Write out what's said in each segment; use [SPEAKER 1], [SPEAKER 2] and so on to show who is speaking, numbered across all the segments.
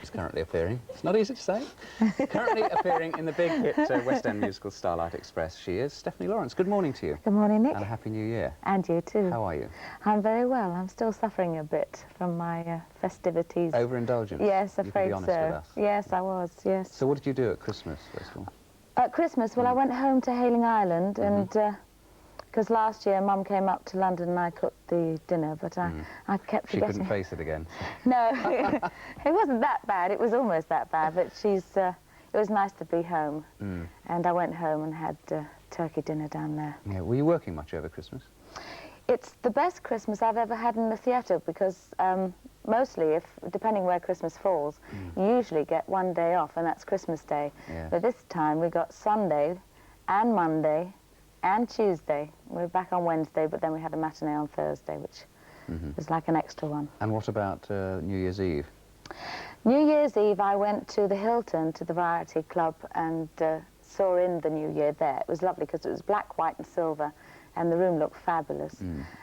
[SPEAKER 1] is currently appearing. It's not easy to say. Currently appearing in the big hit West End musical Starlight Express, she is Stephanie Lawrence. Good morning to you.
[SPEAKER 2] Good morning, Nick.
[SPEAKER 1] And a Happy New Year.
[SPEAKER 2] And you too.
[SPEAKER 1] How are you?
[SPEAKER 2] I'm very well. I'm still suffering a bit from my festivities.
[SPEAKER 1] Overindulgence?
[SPEAKER 2] Yes, afraid so.
[SPEAKER 1] You can be honest with us.
[SPEAKER 2] Yes, I was, yes.
[SPEAKER 1] So what did you do at Christmas, first of all?
[SPEAKER 2] At Christmas, well, I went home to Hayling Island and... because last year Mum came up to London and I cooked the dinner, but I kept forgetting.
[SPEAKER 1] She couldn't face it again.
[SPEAKER 2] No, it wasn't that bad. It was almost that bad, but it was nice to be home. And I went home and had turkey dinner down there.
[SPEAKER 1] Yeah. Were you working much over Christmas?
[SPEAKER 2] It's the best Christmas I've ever had in the theatre because mostly, depending where Christmas falls, you usually get one day off, and that's Christmas Day.
[SPEAKER 1] Yeah.
[SPEAKER 2] But this time we got Sunday and Monday and Tuesday. We were back on Wednesday, but then we had a matinee on Thursday, which was like an extra one.
[SPEAKER 1] And what about New Year's Eve?
[SPEAKER 2] New Year's Eve, I went to the Hilton, to the Variety Club, and saw in the New Year there. It was lovely because it was black, white and silver, and the room looked fabulous.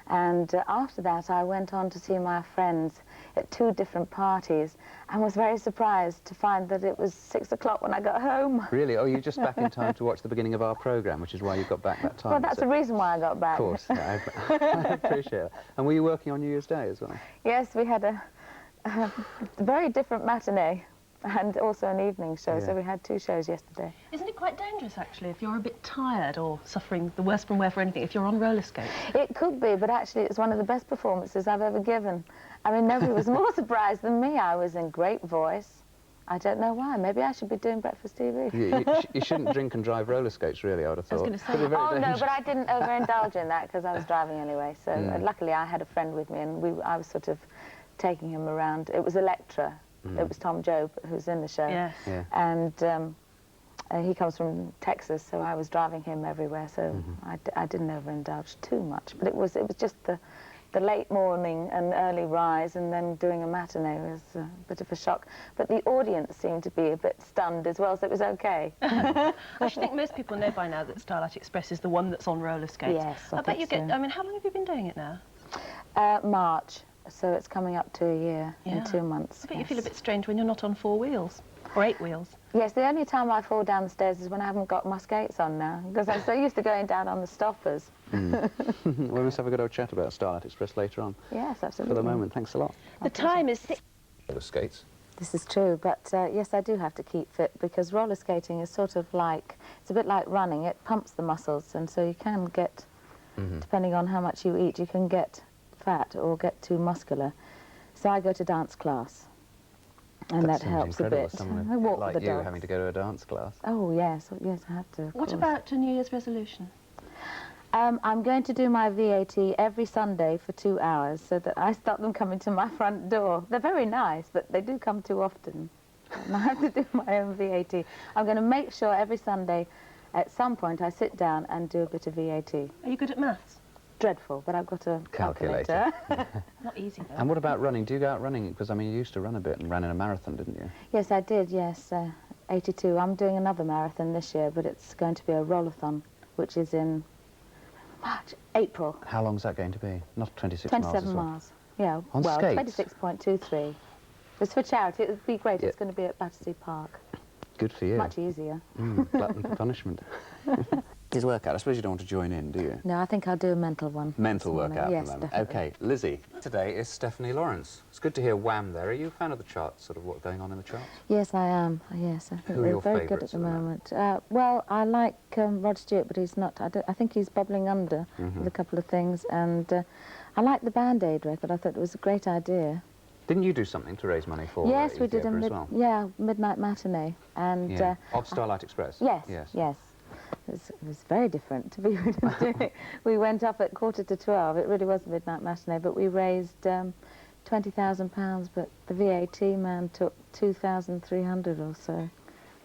[SPEAKER 2] And after that, I went on to see my friends at 2 different parties and was very surprised to find that it was 6 o'clock when I got home.
[SPEAKER 1] Really? Oh, you're just back in time to watch the beginning of our programme, which is why you got back that time.
[SPEAKER 2] Well, that's the reason why I got back.
[SPEAKER 1] Of course, yeah, I appreciate it. And were you working on New Year's Day as well? Yes,
[SPEAKER 2] we had a very different matinee and also an evening show, so we had 2 shows yesterday.
[SPEAKER 3] Isn't it quite dangerous, actually, if you're a bit tired or suffering the worst from wear for anything, if you're on roller skates?
[SPEAKER 2] It could be, but actually it's one of the best performances I've ever given. I mean, nobody was more surprised than me. I was in great voice. I don't know why. Maybe I should be doing breakfast TV.
[SPEAKER 1] You shouldn't drink and drive roller skates, really, I would have thought.
[SPEAKER 3] I was going to say.
[SPEAKER 2] Oh, no, but I didn't overindulge in that because I was driving anyway. So luckily I had a friend with me and I was sort of taking him around. It was Electra. It was Tom Job who's in the show.
[SPEAKER 3] Yes.
[SPEAKER 1] Yeah.
[SPEAKER 2] And he comes from Texas, so I was driving him everywhere. So I didn't overindulge too much. But it was just the late morning and early rise and then doing a matinee was a bit of a shock. But the audience seemed to be a bit stunned as well, so it was okay.
[SPEAKER 3] I should think most people know by now that Starlight Express is the one that's on roller skates.
[SPEAKER 2] Yes,
[SPEAKER 3] I bet you get... I mean, how long have you been doing it now?
[SPEAKER 2] March, so it's coming up to a year in 2 months.
[SPEAKER 3] I bet you feel a bit strange when you're not on 4 wheels, or 8 wheels.
[SPEAKER 2] Yes, the only time I fall down the stairs is when I haven't got my skates on now, because I'm so used to going down on the stoppers.
[SPEAKER 1] We must have a good old chat about Starlight Express later on.
[SPEAKER 2] Yes, absolutely.
[SPEAKER 1] For the moment, thanks a lot.
[SPEAKER 3] The time is 6.
[SPEAKER 1] The skates.
[SPEAKER 2] This is true, but yes, I do have to keep fit, because roller skating is sort of like, it's a bit like running. It pumps the muscles, and so you can get, depending on how much you eat, you can get fat or get too muscular. So I go to dance class, and that helps a bit. I walk
[SPEAKER 1] like
[SPEAKER 2] with the
[SPEAKER 1] you
[SPEAKER 2] dogs.
[SPEAKER 1] having to go to a dance class.
[SPEAKER 2] Oh yes, yes, I have to.
[SPEAKER 3] What about a New Year's resolution?
[SPEAKER 2] I'm going to do my VAT every Sunday for 2 hours so that I stop them coming to my front door. They're very nice, but they do come too often. And I have to do my own VAT. I'm going to make sure every Sunday at some point I sit down and do a bit of VAT.
[SPEAKER 3] Are you good at maths?
[SPEAKER 2] Dreadful, but I've got a calculator.
[SPEAKER 3] Not easy, though.
[SPEAKER 1] And what about running? Do you go out running? Because, I mean, you used to run a bit and ran in a marathon, didn't you?
[SPEAKER 2] Yes, I did, yes. 82. I'm doing another marathon this year, but it's going to be a rollathon, which is in April.
[SPEAKER 1] How long's that going to be? Not 26 miles.
[SPEAKER 2] 27 miles. Yeah,
[SPEAKER 1] on
[SPEAKER 2] well,
[SPEAKER 1] skates?
[SPEAKER 2] 26.23. It's for charity. It would be great. It's going to be at Battersea Park.
[SPEAKER 1] Good for you.
[SPEAKER 2] Much easier.
[SPEAKER 1] Glutton for punishment. His workout. I suppose you don't want to join in, do you?
[SPEAKER 2] No, I think I'll do a mental one.
[SPEAKER 1] Mental workout.
[SPEAKER 2] Yes,
[SPEAKER 1] for the moment.
[SPEAKER 2] definitely.
[SPEAKER 1] Okay, Lizzie. Today is Stephanie Lawrence. It's good to hear Wham there. Are you a fan of the charts, sort of what's going on in the charts?
[SPEAKER 2] Yes, I am. Yes, I think
[SPEAKER 1] Who are
[SPEAKER 2] they're
[SPEAKER 1] your
[SPEAKER 2] very good at the moment. Well, I like Rod Stewart, but he's not. I think he's bubbling under with a couple of things. And I like the Band-Aid record. I thought it was a great idea.
[SPEAKER 1] Didn't you do something to raise money for
[SPEAKER 2] Yes, we did a
[SPEAKER 1] well?
[SPEAKER 2] midnight matinee. And
[SPEAKER 1] of Starlight Express?
[SPEAKER 2] Yes, yes. It was very different to be doing it. We went up at 11:45. It really was a midnight matinee, but we raised £20,000, but the VAT man took 2,300 or so.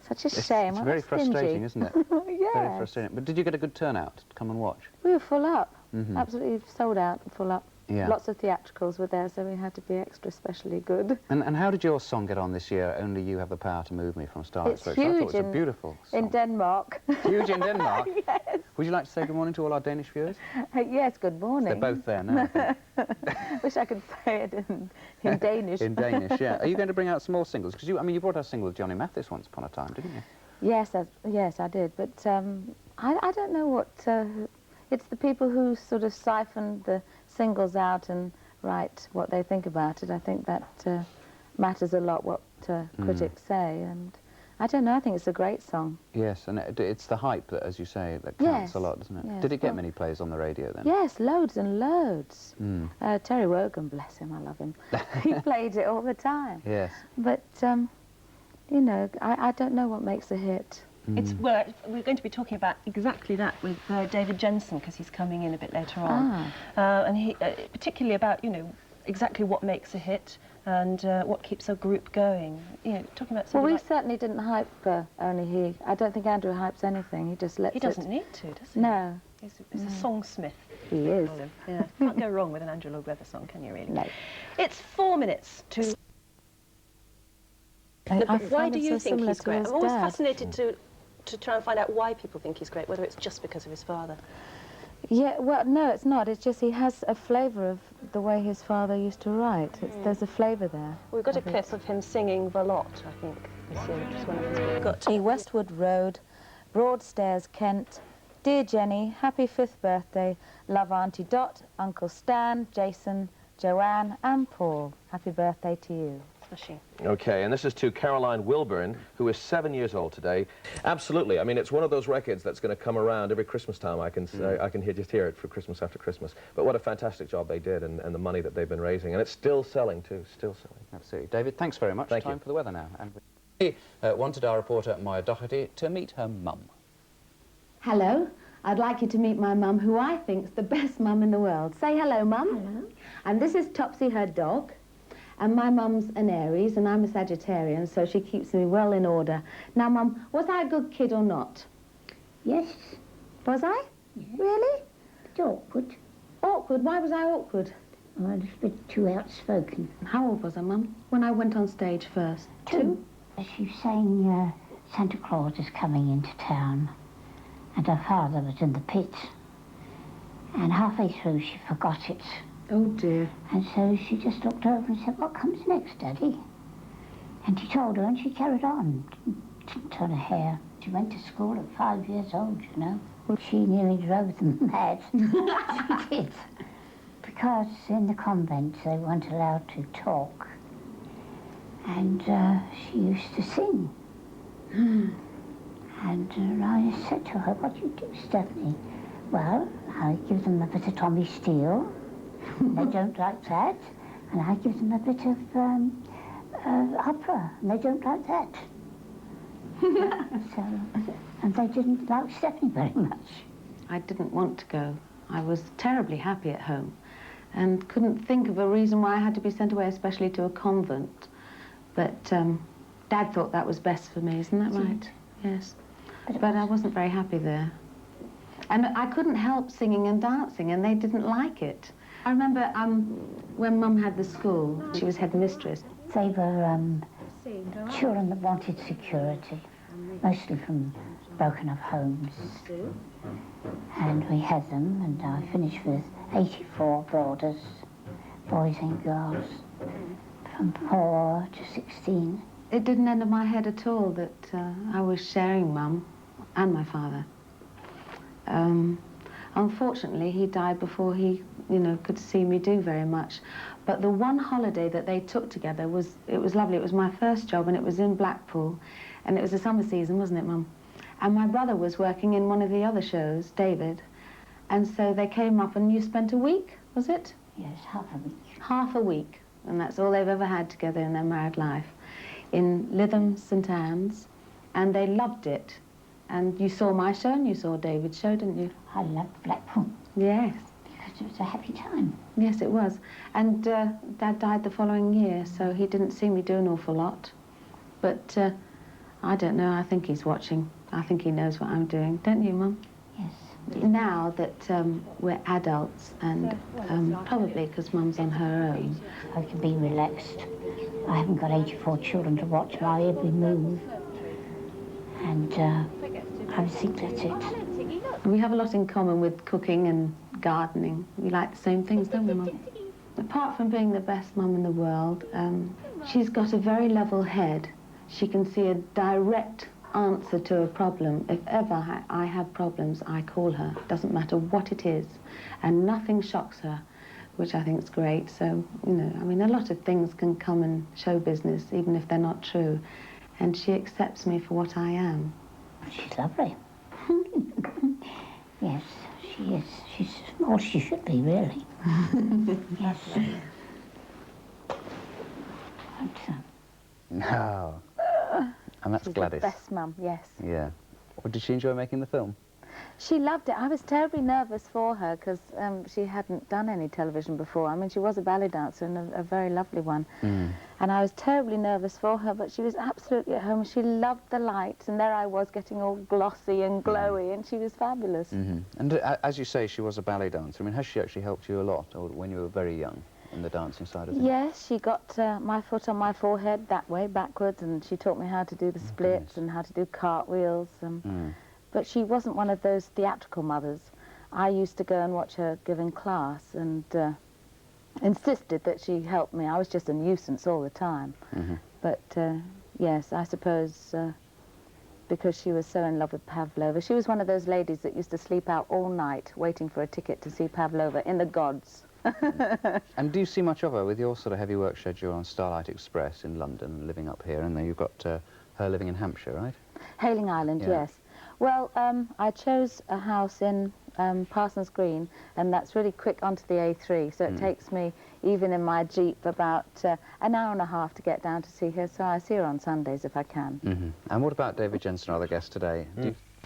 [SPEAKER 2] Such a shame.
[SPEAKER 1] It's very frustrating, isn't it?
[SPEAKER 2] Yeah.
[SPEAKER 1] Very frustrating. But did you get a good turnout to come and watch?
[SPEAKER 2] We were full up. Absolutely sold out and full up.
[SPEAKER 1] Yeah.
[SPEAKER 2] Lots of theatricals were there, so we had to be extra specially good.
[SPEAKER 1] And how did your song get on this year? Only You Have the Power to Move Me from Starlight
[SPEAKER 2] It's
[SPEAKER 1] Express. I thought
[SPEAKER 2] huge
[SPEAKER 1] it was a beautiful song.
[SPEAKER 2] in Denmark.
[SPEAKER 1] Huge in Denmark?
[SPEAKER 2] Yes.
[SPEAKER 1] Would you like to say good morning to all our Danish viewers?
[SPEAKER 2] Yes, good morning.
[SPEAKER 1] They're both there now, I think.
[SPEAKER 2] Wish I could say it in Danish.
[SPEAKER 1] In Danish, yeah. Are you going to bring out some more singles? Because you brought out a single with Johnny Mathis once upon a time, didn't you?
[SPEAKER 2] Yes, I did. But I don't know what... it's the people who sort of siphon the singles out and write what they think about it. I think that matters a lot, what critics say. And I don't know, I think it's a great song.
[SPEAKER 1] Yes, and it's the hype that, as you say, that counts a lot, doesn't it?
[SPEAKER 2] Yes.
[SPEAKER 1] Did it get many plays on the radio then?
[SPEAKER 2] Yes, loads and loads. Terry Wogan, bless him, I love him. He played it all the time.
[SPEAKER 1] Yes.
[SPEAKER 2] But, you know, I don't know what makes a hit.
[SPEAKER 3] Well, we're going to be talking about exactly that with David Jensen, because he's coming in a bit later on. And he, particularly about, you know, exactly what makes a hit and what keeps a group going. You know, talking about
[SPEAKER 2] Well, we
[SPEAKER 3] like
[SPEAKER 2] certainly didn't hype Only He. I don't think Andrew hypes anything. He just lets
[SPEAKER 3] he doesn't need to, does he?
[SPEAKER 2] No.
[SPEAKER 3] He's a songsmith.
[SPEAKER 2] He is.
[SPEAKER 3] Yeah. Can't go wrong with an Andrew Lloyd Webber song, can you really?
[SPEAKER 2] No.
[SPEAKER 3] It's 4 minutes to... Why do you think he's great? I'm always fascinated to try and find out why people think he's great, whether it's just because of his father.
[SPEAKER 2] Yeah, well, no, it's not. It's just he has a flavour of the way his father used to write. There's a flavour there.
[SPEAKER 3] We've got a clip of him singing Valot, I think, this year, which is one of his... Got
[SPEAKER 2] Westwood Road, Broadstairs, Kent. Dear Jenny, happy 5th birthday. Love Auntie Dot, Uncle Stan, Jason, Joanne and Paul. Happy birthday to you.
[SPEAKER 4] Okay, and this is to Caroline Wilburn, who is 7 years old today. Absolutely. I mean, it's one of those records that's going to come around every Christmas time. I can just hear it for Christmas after Christmas. But what a fantastic job they did, and the money that they've been raising. And it's still selling, too. Still selling.
[SPEAKER 1] Absolutely. David, thanks very much.
[SPEAKER 4] Thank
[SPEAKER 1] Time
[SPEAKER 4] you.
[SPEAKER 1] for the weather now. And we wanted our reporter, Moya Doherty, to meet her mum.
[SPEAKER 5] Hello. I'd like you to meet my mum, who I think's the best mum in the world. Say hello, Mum. Hello. And this is Topsy, her dog. And my mum's an Aries, and I'm a Sagittarian, so she keeps me well in order. Now, Mum, was I a good kid or not?
[SPEAKER 6] Yes.
[SPEAKER 5] Was I?
[SPEAKER 6] Yes.
[SPEAKER 5] Really?
[SPEAKER 6] It's awkward.
[SPEAKER 5] Awkward? Why was I awkward?
[SPEAKER 6] I was a bit too outspoken.
[SPEAKER 5] How old was I, Mum, when I went on stage first? 2?
[SPEAKER 6] She was saying Santa Claus is coming into town, and her father was in the pit. And halfway through, she forgot it.
[SPEAKER 5] Oh, dear.
[SPEAKER 6] And so she just looked over and said, "What comes next, Daddy?" And he told her, and she carried on. Didn't turn a hair. She went to school at 5 years old, you know. Well, she nearly drove them mad. She did. Because in the convent, they weren't allowed to talk. And she used to sing. And I said to her, "What do you do, Stephanie?" "Well, I give them a bit of Tommy Steele. They don't like that. And I give them a bit of opera, and they don't like that." And they didn't like Stephanie very much.
[SPEAKER 5] I didn't want to go. I was terribly happy at home and couldn't think of a reason why I had to be sent away, especially to a convent. But Dad thought that was best for me, isn't that right? Yes. But I wasn't very happy there. And I couldn't help singing and dancing, and they didn't like it. I remember when Mum had the school, she was headmistress.
[SPEAKER 6] They were children that wanted security, mostly from broken up homes. And we had them, and I finished with 84 boarders, boys and girls, from 4 to 16.
[SPEAKER 5] It didn't enter my head at all that I was sharing Mum and my father. Unfortunately, he died before he, you know, could see me do very much. But the one holiday that they took together was lovely. It was my first job, and it was in Blackpool, and it was the summer season, wasn't it, Mum? And my brother was working in one of the other shows, David, and so they came up, and you spent a week, was it?
[SPEAKER 6] Yes, half a week.
[SPEAKER 5] Half a week, and that's all they've ever had together in their married life, in Lytham St Anne's, and they loved it. And you saw my show and you saw David's show, didn't you?
[SPEAKER 6] I loved Blackpool.
[SPEAKER 5] Yes.
[SPEAKER 6] Because it was a happy time.
[SPEAKER 5] Yes, it was. And Dad died the following year, so he didn't see me do an awful lot. But I don't know, I think he's watching. I think he knows what I'm doing. Don't you, Mum?
[SPEAKER 6] Yes.
[SPEAKER 5] Now that we're adults, and probably because Mum's on her own,
[SPEAKER 6] I can be relaxed. I haven't got 84 children to watch my every move. And I think that's it.
[SPEAKER 5] we have a lot in common with cooking and gardening. We like the same things, don't we, Mum? Apart from being the best mum in the world, she's got a very level head. She can see a direct answer to a problem. If ever I have problems, I call her. Doesn't matter what it is, and nothing shocks her, which I think is great. So, you know, I mean, a lot of things can come in show business, even if they're not true, and she accepts me for what I am.
[SPEAKER 6] She's lovely. Yes, she is. She's all she should be, really. Yes.
[SPEAKER 1] No. And that's
[SPEAKER 2] She's
[SPEAKER 1] Gladys.
[SPEAKER 2] the best mum, yes.
[SPEAKER 1] Yeah. Well, did she enjoy making the film?
[SPEAKER 2] She loved it. I was terribly nervous for her because she hadn't done any television before. I mean, she was a ballet dancer and a very lovely one. And I was terribly nervous for her, but she was absolutely at home. She loved the lights, and there I was getting all glossy and glowy, and she was fabulous.
[SPEAKER 1] And as you say, she was a ballet dancer. I mean, has she actually helped you a lot, or when you were very young, in the dancing side of things?
[SPEAKER 2] Yes, she got my foot on my forehead that way, backwards, and she taught me how to do the splits and how to do cartwheels. But she wasn't one of those theatrical mothers. I used to go and watch her giving class and insisted that she help me. I was just a nuisance all the time. But yes, I suppose because she was so in love with Pavlova. She was one of those ladies that used to sleep out all night waiting for a ticket to see Pavlova in the Gods.
[SPEAKER 1] And do you see much of her with your sort of heavy work schedule on Starlight Express in London, living up here, and then you've got her living in Hampshire, right?
[SPEAKER 2] Hailing Island, yes. Well, I chose a house in Parsons Green, and that's really quick onto the A3, so it takes me, even in my Jeep, about an hour and a half to get down to see her, so I see her on Sundays if I can.
[SPEAKER 1] And what about David Jensen, our other guest today?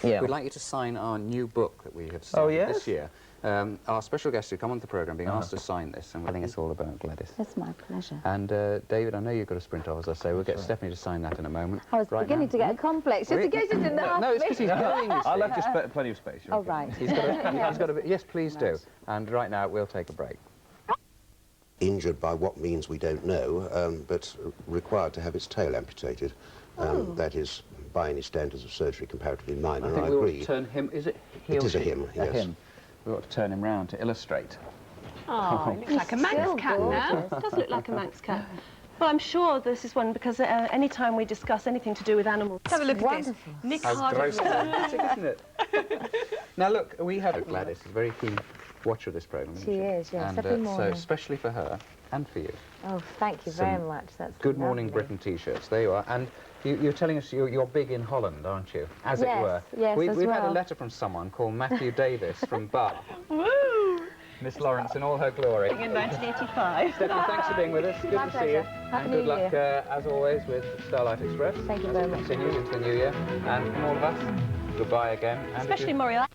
[SPEAKER 4] Yeah.
[SPEAKER 1] We'd like you to sign our new book that we have started this year. Our special guest who come on the programme being asked to sign this, and we're telling us all about Gladys.
[SPEAKER 2] It's my pleasure.
[SPEAKER 1] And David, I know you've got a sprint off, as I say. We'll get Stephanie to sign that in a moment.
[SPEAKER 2] I was beginning to get a complex, just in case you didn't ask
[SPEAKER 1] No, it's because he's going, you see.
[SPEAKER 4] I left you plenty of space.
[SPEAKER 2] Oh, right.
[SPEAKER 1] He's got a yes, please do. And right now, we'll take a break.
[SPEAKER 7] Injured by what means we don't know, but required to have its tail amputated. That is, by any standards of surgery, comparatively minor,
[SPEAKER 1] I think
[SPEAKER 7] I
[SPEAKER 1] we ought
[SPEAKER 7] agree.
[SPEAKER 1] to turn him, is it he
[SPEAKER 7] It
[SPEAKER 1] or
[SPEAKER 7] is a
[SPEAKER 1] she?
[SPEAKER 7] him, yes.
[SPEAKER 1] A him. We ought to turn him round to illustrate.
[SPEAKER 3] Oh, it looks like a Manx cat now. It does look like a Manx cat. Well, I'm sure this is one because any time we discuss anything to do with animals... Have a look at this. Nick Hardy.
[SPEAKER 1] Isn't it? Now, look, we have Gladys, a very keen watcher of this programme, isn't
[SPEAKER 2] She is, yes,
[SPEAKER 1] And
[SPEAKER 2] every
[SPEAKER 1] so,
[SPEAKER 2] morning.
[SPEAKER 1] especially for her and for you.
[SPEAKER 2] Oh, thank you very much. That's
[SPEAKER 1] Good Morning
[SPEAKER 2] lovely.
[SPEAKER 1] Britain T-shirts. There you are. And you're telling us you're big in Holland, aren't you? As it
[SPEAKER 2] Yes,
[SPEAKER 1] were.
[SPEAKER 2] yes,
[SPEAKER 1] We've
[SPEAKER 2] as
[SPEAKER 1] had a
[SPEAKER 2] well.
[SPEAKER 1] letter from someone called Matthew Davis from Bath.
[SPEAKER 3] Woo!
[SPEAKER 1] Miss Lawrence in all her glory.
[SPEAKER 3] In 1985.
[SPEAKER 1] Stephanie, thanks for being with us. Good
[SPEAKER 2] My
[SPEAKER 1] to see
[SPEAKER 2] pleasure.
[SPEAKER 1] you.
[SPEAKER 2] Happy
[SPEAKER 1] And
[SPEAKER 2] New
[SPEAKER 1] good luck,
[SPEAKER 2] Year.
[SPEAKER 1] as always, with Starlight Express.
[SPEAKER 2] Thank you
[SPEAKER 1] as
[SPEAKER 2] very
[SPEAKER 1] it
[SPEAKER 2] much.
[SPEAKER 1] continues into the new year. And from all of us, goodbye again. And if
[SPEAKER 3] Especially
[SPEAKER 1] you-
[SPEAKER 3] Moriarty.